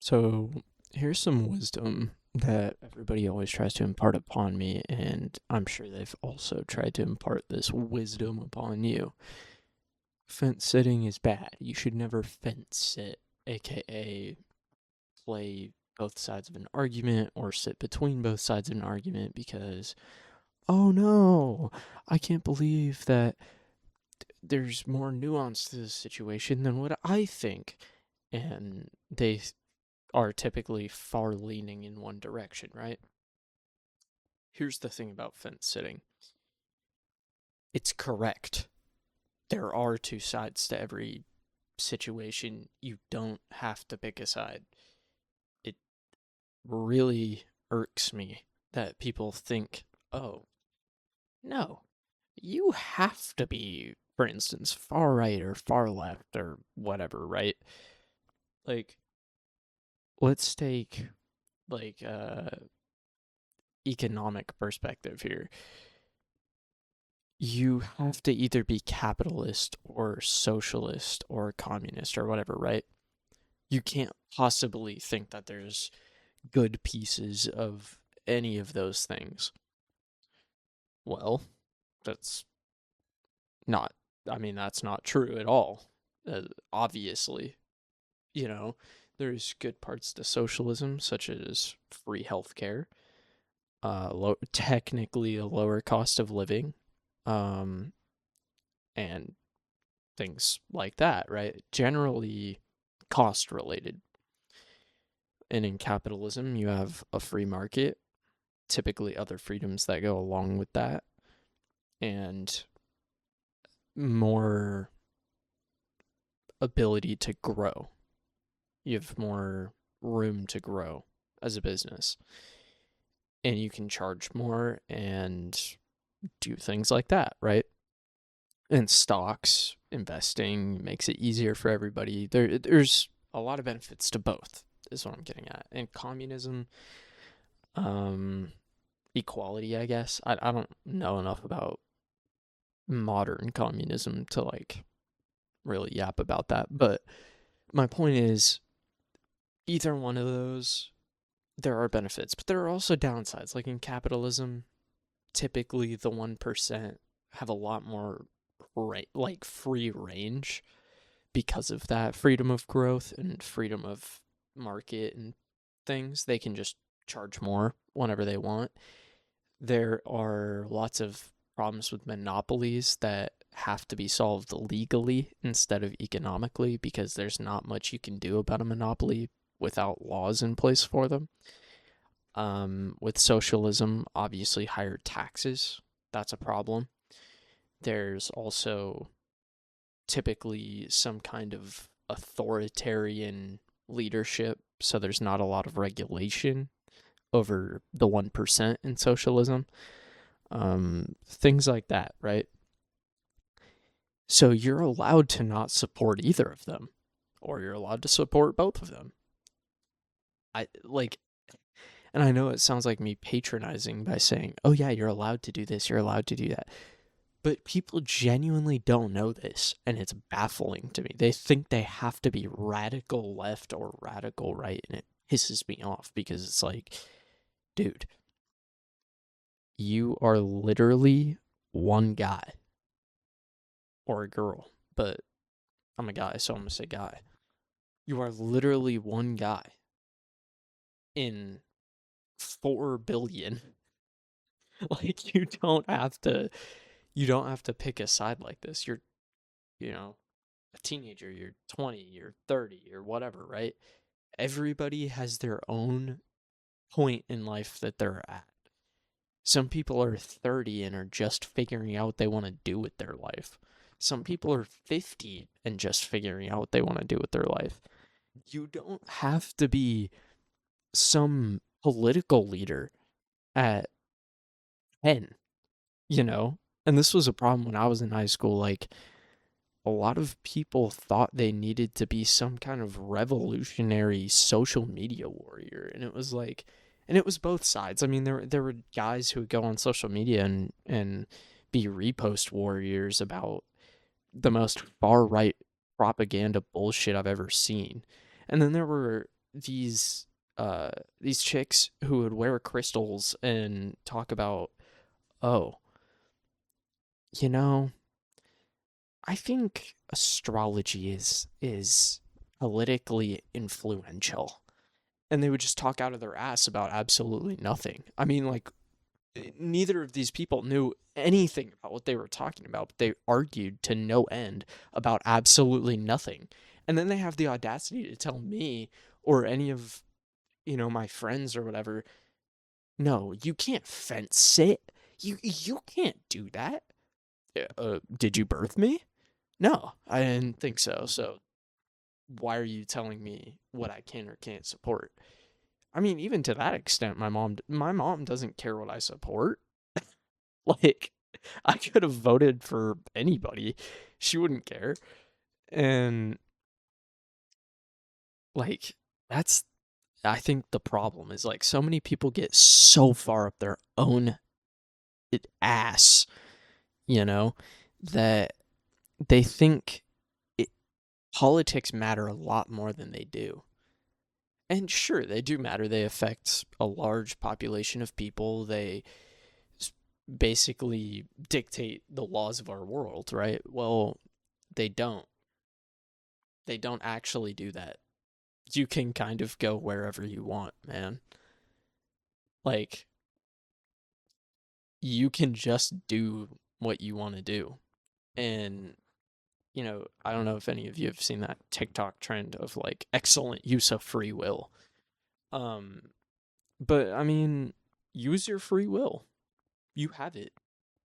So here's some wisdom that everybody always tries to impart upon me, and I'm sure they've also tried to impart this wisdom upon you. Fence sitting is bad. You should never fence sit, aka play both sides of an argument or sit between both sides of an argument because, oh no, I can't believe that there's more nuance to this situation than what I think. And they are typically far leaning in one direction, right? Here's the thing about fence sitting, it's correct. There are two sides to every situation. You don't have to pick a side. It really irks me that people think, oh, no, you have to be, for instance, far right or far left or whatever, right? Like, let's take like economic perspective here. You have to either be capitalist or socialist or communist or whatever, right? You can't possibly think that there's good pieces of any of those things. Well, that's not, that's not true at all. Obviously, you know, there's good parts to socialism, such as free healthcare, technically a lower cost of living, um, and things like that, right? Generally cost related. And in capitalism, you have a free market, typically other freedoms that go along with that, and more ability to grow. You have more room to grow as a business. And you can charge more and do things like that, right? And stocks, investing makes it easier for everybody. There's a lot of benefits to both, is what I'm getting at. And communism, um, equality, I guess. I don't know enough about modern communism to like really yap about that. But my point is, either one of those, there are benefits, but there are also downsides. Like in capitalism, typically the 1% have a lot more like free range because of that freedom of growth and freedom of market and things. They can just charge more whenever they want. There are lots of problems with monopolies that have to be solved legally instead of economically because there's not much you can do about a monopoly without laws in place for them. With socialism, obviously higher taxes, that's a problem. There's also typically some kind of authoritarian leadership, so there's not a lot of regulation over the 1% in socialism. Things like that, right? So you're allowed to not support either of them, or you're allowed to support both of them. I like, and I know it sounds like me patronizing by saying, oh, yeah, you're allowed to do this, you're allowed to do that. But people genuinely don't know this, and it's baffling to me. They think they have to be radical left or radical right, and it pisses me off because it's like, dude, you are literally one guy or a girl, but I'm a guy, so I'm gonna say guy. You are literally one guy in 4 billion. Like you don't have to pick a side like this. You're, you know, a teenager, you're 20, you're 30, or whatever, right? Everybody has their own point in life that they're at. Some people are 30 and are just figuring out what they want to do with their life. Some people are 50 and just figuring out what they want to do with their life. You don't have to be some political leader at 10, you know? And this was a problem when I was in high school. Like, a lot of people thought they needed to be some kind of revolutionary social media warrior. And it was like, and it was both sides. I mean, there were guys who would go on social media and be repost warriors about the most far right propaganda bullshit I've ever seen. And then there were these these chicks who would wear crystals and talk about, oh, you know, I think astrology is politically influential. And they would just talk out of their ass about absolutely nothing. I mean, like, neither of these people knew anything about what they were talking about, but they argued to no end about absolutely nothing. And then they have the audacity to tell me or any of, my friends or whatever, no, you can't fence it. You can't do that. Did you birth me? No, I didn't think so. So why are you telling me what I can or can't support? I mean, even to that extent, my mom doesn't care what I support. Like, I could have voted for anybody. She wouldn't care. And like that's I think the problem is like so many people get so far up their own ass, you know, that they think it, politics matter a lot more than they do. And sure, they do matter. They affect a large population of people. They basically dictate the laws of our world, right? Well, they don't. They don't actually do that. You can kind of go wherever you want, man. Like, you can just do what you want to do. And, I don't know if any of you have seen that TikTok trend of like excellent use of free will. Um, but I mean, use your free will. You have it.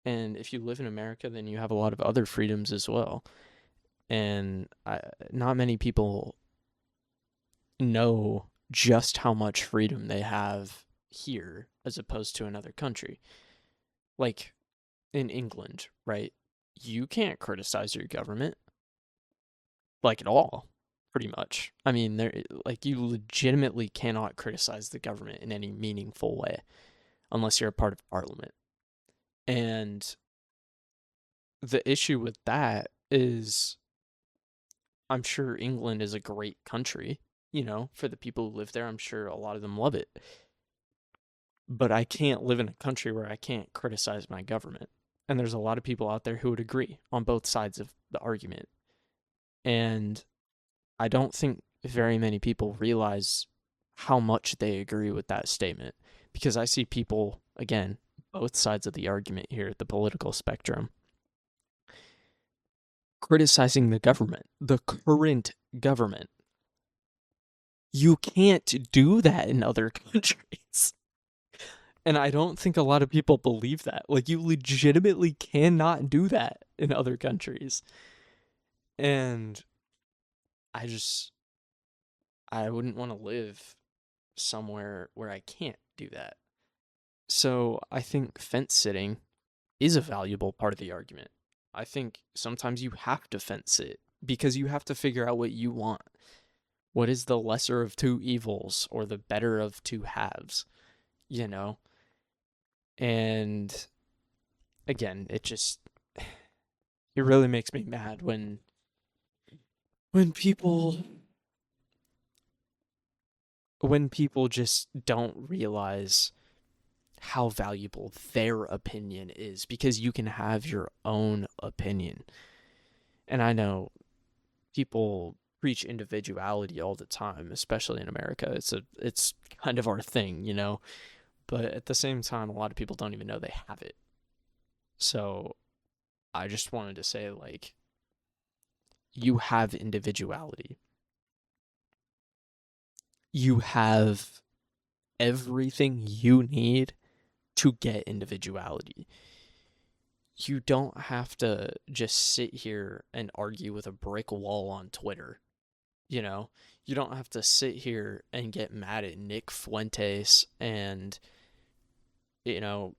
And if you live in America, then you have a lot of other freedoms as well. And not many people know just how much freedom they have here as opposed to another country. Like in England, right? You can't criticize your government like at all, pretty much. I mean, there like you legitimately cannot criticize the government in any meaningful way unless you're a part of parliament. And the issue with that is I'm sure England is a great country, for the people who live there. I'm sure a lot of them love it. But I can't live in a country where I can't criticize my government. And there's a lot of people out there who would agree on both sides of the argument. And I don't think very many people realize how much they agree with that statement because I see people, again, both sides of the argument here, the political spectrum, criticizing the government, the current government. You can't do that in other countries. And I don't think a lot of people believe that. Like, you legitimately cannot do that in other countries. And I just, I wouldn't want to live somewhere where I can't do that. So I think fence sitting is a valuable part of the argument. I think sometimes you have to fence it because you have to figure out what you want. What is the lesser of two evils or the better of two halves, you know? And again, it really makes me mad when people when people just don't realize how valuable their opinion is because you can have your own opinion. And I know people preach individuality all the time, especially in America. It's kind of our thing. But at the same time, a lot of people don't even know they have it. So I just wanted to say, like, you have individuality. You have everything you need to get individuality. You don't have to just sit here and argue with a brick wall on Twitter. You know, you don't have to sit here and get mad at Nick Fuentes and, you know,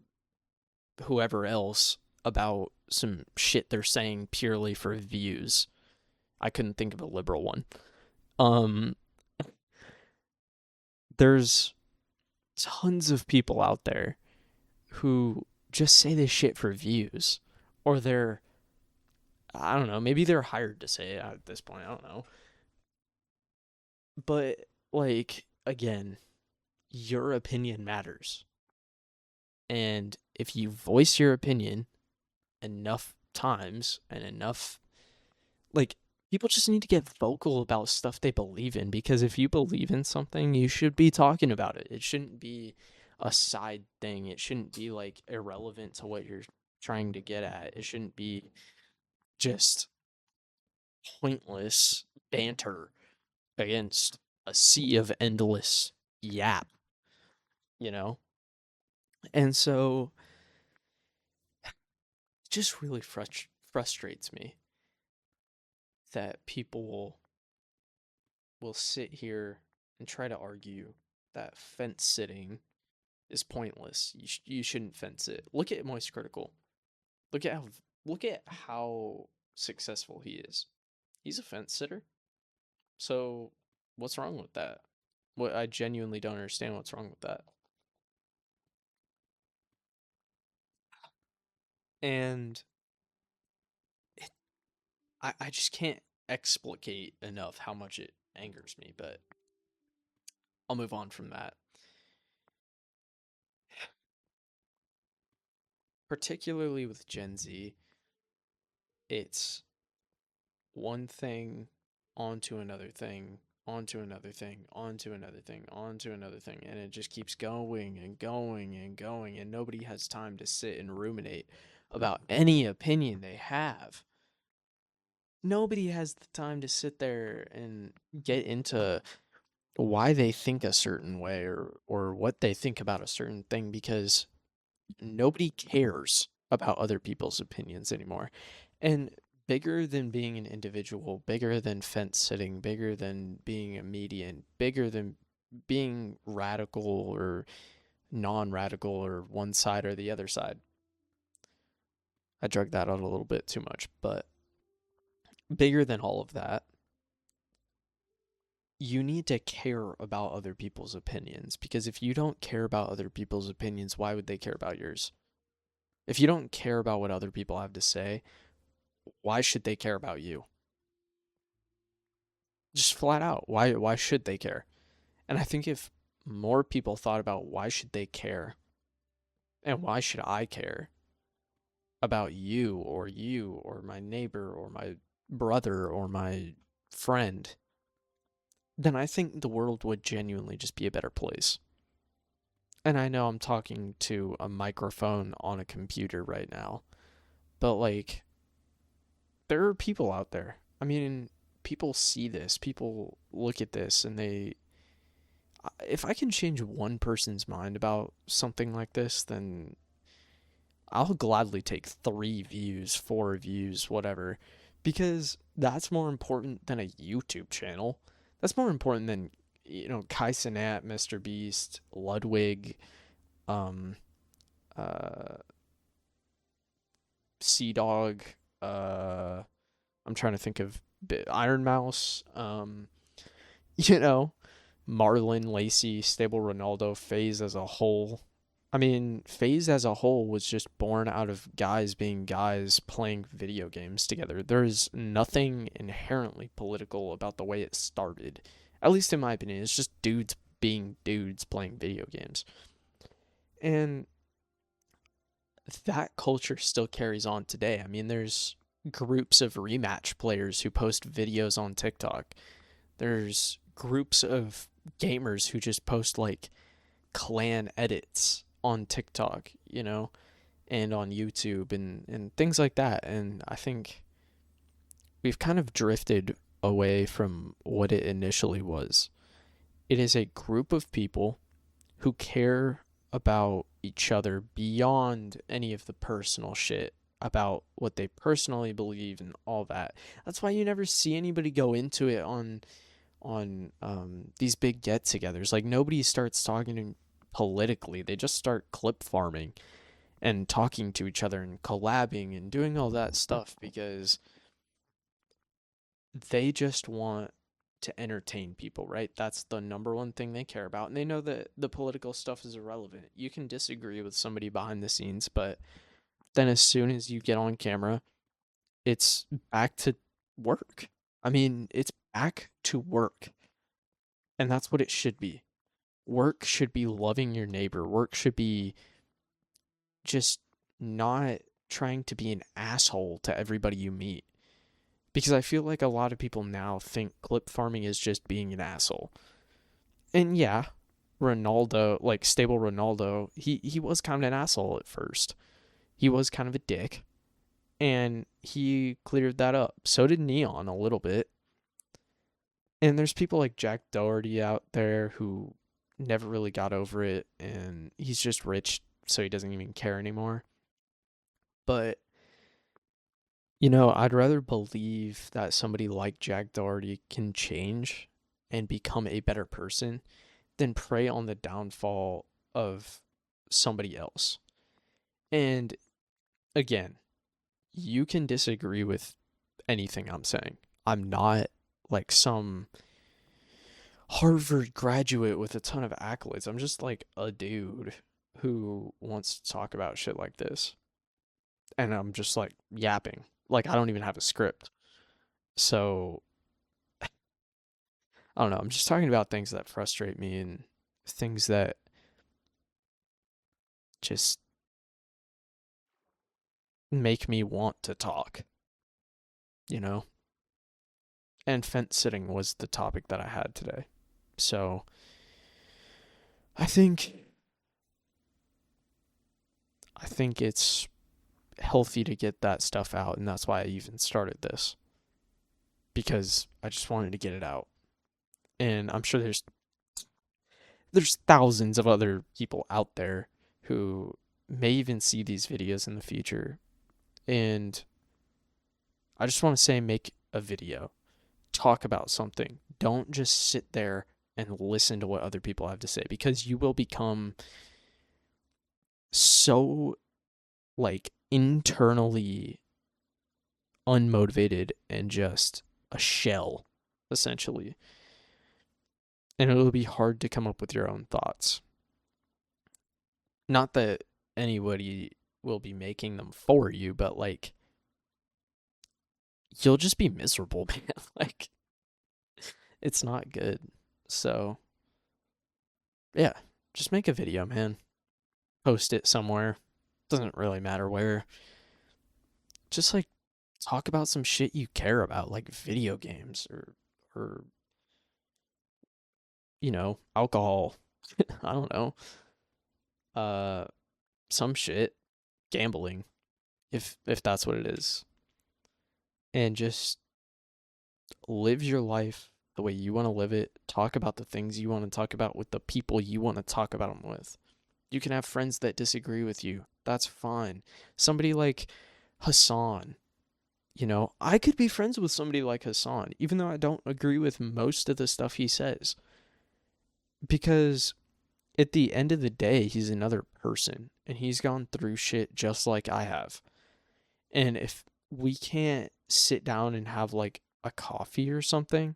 whoever else about some shit they're saying purely for views. I couldn't think of a liberal one. Um, there's tons of people out there who just say this shit for views, or I don't know, maybe they're hired to say it at this point. I don't know, but Like, again, your opinion matters. And if you voice your opinion enough times and enough, like, people just need to get vocal about stuff they believe in, because if you believe in something, you should be talking about it. It shouldn't be a side thing. It shouldn't be like irrelevant to what you're trying to get at. It shouldn't be just pointless banter against a sea of endless yap, you know? And so it just really frustrates me that people will sit here and try to argue that fence sitting is pointless. You shouldn't fence it. Look at Moist Critical. Look at how look at how successful he is. He's a fence sitter. So what's wrong with that? What I genuinely don't understand what's wrong with that. And it, I just can't explicate enough how much it angers me, but I'll move on from that. Particularly with Gen Z, it's one thing onto another thing, onto another thing, onto another thing, onto another thing, and it just keeps going and going and going, and nobody has time to sit and ruminate about any opinion they have. Nobody has the time to sit there and get into why they think a certain way, or what they think about a certain thing, because nobody cares about other people's opinions anymore. And bigger than being an individual, bigger than fence sitting, bigger than being a median, bigger than being radical or non radical or one side or the other side. I drug that out a little bit too much, but bigger than all of that, you need to care about other people's opinions, because if you don't care about other people's opinions, why would they care about yours? If you don't care about what other people have to say, why should they care about you? Just flat out, why should they care? And I think if more people thought about why should they care and why should I care about you or my neighbor or my brother or my friend, then I think the world would genuinely just be a better place. And I know I'm talking to a microphone on a computer right now, but like, there are people out there. I mean, people see this, people look at this, and if I can change one person's mind about something like this, then I'll gladly take 3 views, 4 views, whatever, because that's more important than a YouTube channel. That's more important than, Kai Cenat, Mr. Beast, Ludwig, um, uh, Sea Dog, uh, I'm trying to think of Iron Mouse, you know, Marlon, Lacey, Stable Ronaldo, FaZe as a whole. I mean, FaZe as a whole was just born out of guys being guys playing video games together. There's nothing inherently political about the way it started. At least in my opinion, it's just dudes being dudes playing video games. And that culture still carries on today. I mean, there's groups of rematch players who post videos on TikTok. There's groups of gamers who just post like clan edits on TikTok, and on YouTube and things like that. And I think we've kind of drifted away from what it initially was. It is a group of people who care about each other beyond any of the personal shit about what they personally believe and all that. That's why you never see anybody go into it on these big get-togethers. Like, nobody starts talking politically. They just start clip farming and talking to each other and collabing and doing all that stuff because they just want to entertain people, right? That's the number one thing they care about. And they know that the political stuff is irrelevant. You can disagree with somebody behind the scenes, but then as soon as you get on camera, it's back to work. I mean, it's back to work. And that's what it should be. Work should be loving your neighbor. Work should be just not trying to be an asshole to everybody you meet. Because I feel like a lot of people now think clip farming is just being an asshole. And yeah, Ronaldo, like stable Ronaldo, he was kind of an asshole at first. He was kind of a dick. And he cleared that up. So did Neon a little bit. And there's people like Jack Doherty out there who never really got over it, and he's just rich, so he doesn't even care anymore. But, I'd rather believe that somebody like Jack Doherty can change and become a better person than prey on the downfall of somebody else. And again, you can disagree with anything I'm saying. I'm not like some Harvard graduate with a ton of accolades. I'm just like a dude who wants to talk about shit like this. And I'm just like yapping. Like I don't even have a script. So I don't know. I'm just talking about things that frustrate me and things that just make me want to talk, you know? And fence sitting was the topic that I had today. So I think I think it's healthy to get that stuff out, and that's why I even started this, because I just wanted to get it out. And I'm sure there's thousands of other people out there who may even see these videos in the future. And I just want to say, make a video, talk about something. Don't just sit there and listen to what other people have to say, because you will become so like internally unmotivated and just a shell, essentially. And it'll be hard to come up with your own thoughts. Not that anybody will be making them for you, but like, you'll just be miserable, man. Like, it's not good. So, yeah, just make a video, man. Post it somewhere. Doesn't really matter where. Just like talk about some shit you care about, like video games or alcohol. I don't know. Uh some shit, gambling, if that's what it is. And just live your life the way you want to live it. Talk about the things you want to talk about with the people you want to talk about them with. You can have friends that disagree with you. That's fine. Somebody like Hassan, I could be friends with somebody like Hassan, even though I don't agree with most of the stuff he says. Because at the end of the day, he's another person and he's gone through shit just like I have. And if we can't sit down and have like a coffee or something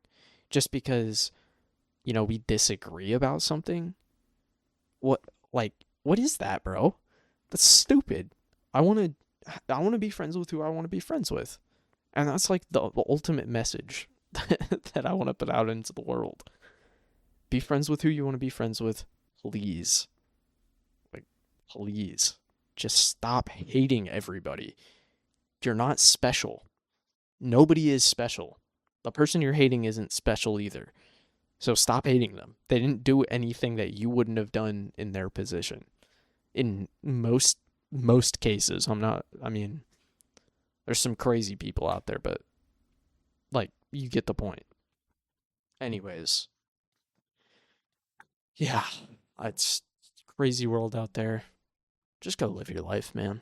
just because, we disagree about something, what like what is that, bro? That's stupid. I want to be friends with who I want to be friends with. And that's like the ultimate message that I want to put out into the world. Be friends with who you want to be friends with, please. Like, please. Just stop hating everybody. You're not special. Nobody is special. The person you're hating isn't special either. So stop hating them. They didn't do anything that you wouldn't have done in their position. In most cases, I mean, there's some crazy people out there, but like you get the point. Anyways, yeah, it's crazy world out there. Just go live your life, man.